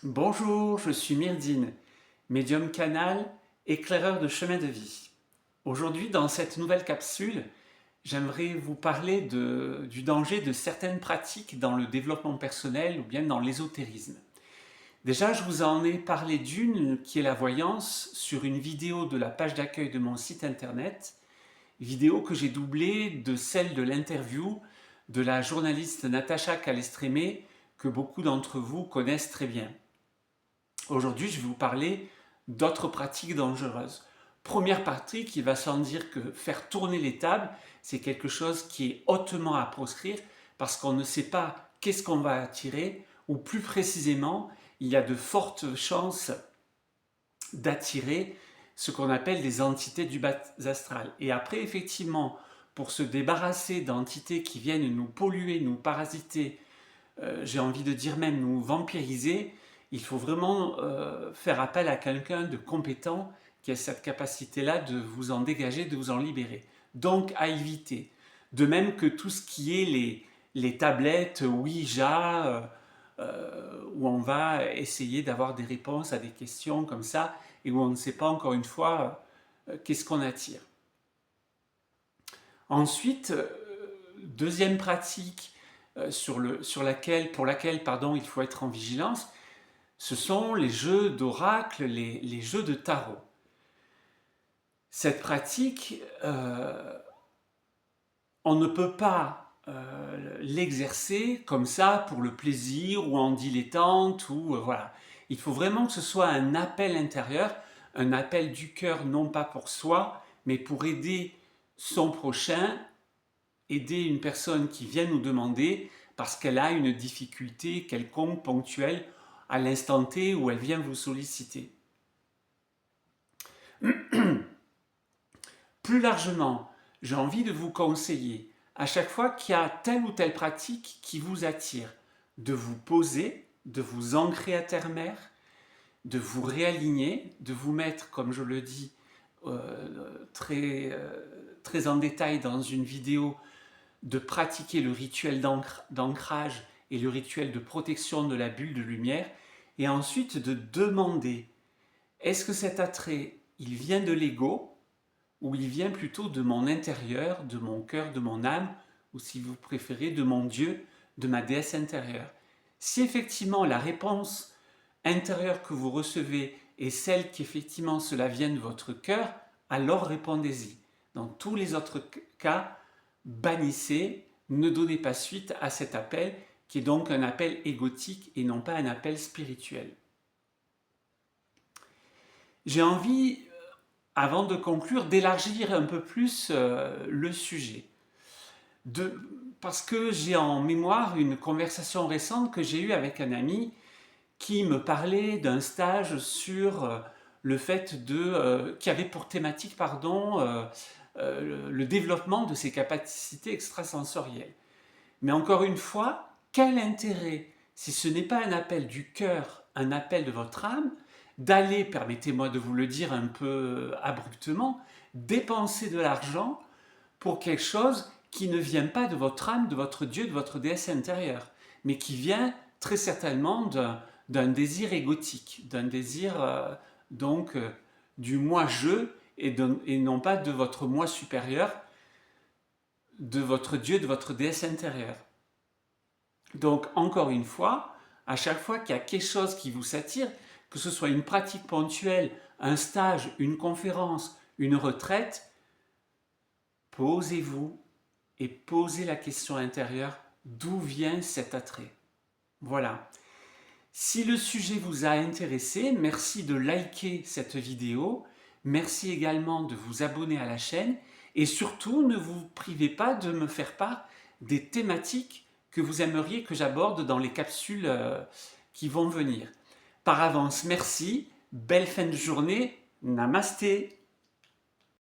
Bonjour, je suis Myrdine, médium canal, éclaireur de chemin de vie. Aujourd'hui, dans cette nouvelle capsule, j'aimerais vous parler du danger de certaines pratiques dans le développement personnel ou bien dans l'ésotérisme. Déjà, je vous en ai parlé d'une qui est la voyance sur une vidéo de la page d'accueil de mon site internet, vidéo que j'ai doublée de celle de l'interview de la journaliste Natacha Calestrémé que beaucoup d'entre vous connaissent très bien. Aujourd'hui, je vais vous parler d'autres pratiques dangereuses. Première pratique, il va sans dire que faire tourner les tables, c'est quelque chose qui est hautement à proscrire parce qu'on ne sait pas qu'est-ce qu'on va attirer ou plus précisément, il y a de fortes chances d'attirer ce qu'on appelle des entités du bas astral. Et après, effectivement, pour se débarrasser d'entités qui viennent nous polluer, nous parasiter, j'ai envie de dire même nous vampiriser, il faut vraiment faire appel à quelqu'un de compétent qui a cette capacité-là de vous en dégager, de vous en libérer. Donc à éviter. De même que tout ce qui est les tablettes Ouija, où on va essayer d'avoir des réponses à des questions comme ça, et où on ne sait pas encore une fois qu'est-ce qu'on attire. Ensuite, deuxième pratique pour laquelle il faut être en vigilance, ce sont les jeux d'oracle, les jeux de tarot. Cette pratique, on ne peut pas l'exercer comme ça pour le plaisir ou en dilettante voilà. Il faut vraiment que ce soit un appel intérieur, un appel du cœur, non pas pour soi, mais pour aider son prochain, aider une personne qui vient nous demander parce qu'elle a une difficulté quelconque, ponctuelle, à l'instant T où elle vient vous solliciter. Plus largement, j'ai envie de vous conseiller, à chaque fois qu'il y a telle ou telle pratique qui vous attire, de vous poser, de vous ancrer à terre-mère, de vous réaligner, de vous mettre, comme je le dis très en détail dans une vidéo, de pratiquer le rituel d'ancrage et le rituel de protection de la bulle de lumière, et ensuite de demander, est-ce que cet attrait, il vient de l'ego, ou il vient plutôt de mon intérieur, de mon cœur, de mon âme, ou si vous préférez, de mon Dieu, de ma déesse intérieure. Si effectivement la réponse intérieure que vous recevez est celle qu'effectivement cela vient de votre cœur, alors répondez-y. Dans tous les autres cas, bannissez, ne donnez pas suite à cet appel, qui est donc un appel égotique et non pas un appel spirituel. J'ai envie, avant de conclure, d'élargir un peu plus le sujet. Parce que j'ai en mémoire une conversation récente que j'ai eue avec un ami qui me parlait d'un stage sur le fait qui avait pour thématique le développement de ses capacités extrasensorielles. Mais encore une fois, quel intérêt, si ce n'est pas un appel du cœur, un appel de votre âme, d'aller, permettez-moi de vous le dire un peu abruptement, dépenser de l'argent pour quelque chose qui ne vient pas de votre âme, de votre Dieu, de votre déesse intérieure, mais qui vient très certainement d'un désir égotique, d'un désir du moi-je et non pas de votre moi supérieur, de votre Dieu, de votre déesse intérieure. Donc, encore une fois, à chaque fois qu'il y a quelque chose qui vous s'attire, que ce soit une pratique ponctuelle, un stage, une conférence, une retraite, posez-vous et posez la question intérieure, d'où vient cet attrait? Voilà. Si le sujet vous a intéressé, merci de liker cette vidéo, merci également de vous abonner à la chaîne et surtout ne vous privez pas de me faire part des thématiques que vous aimeriez que j'aborde dans les capsules qui vont venir. Par avance, merci, belle fin de journée, namasté.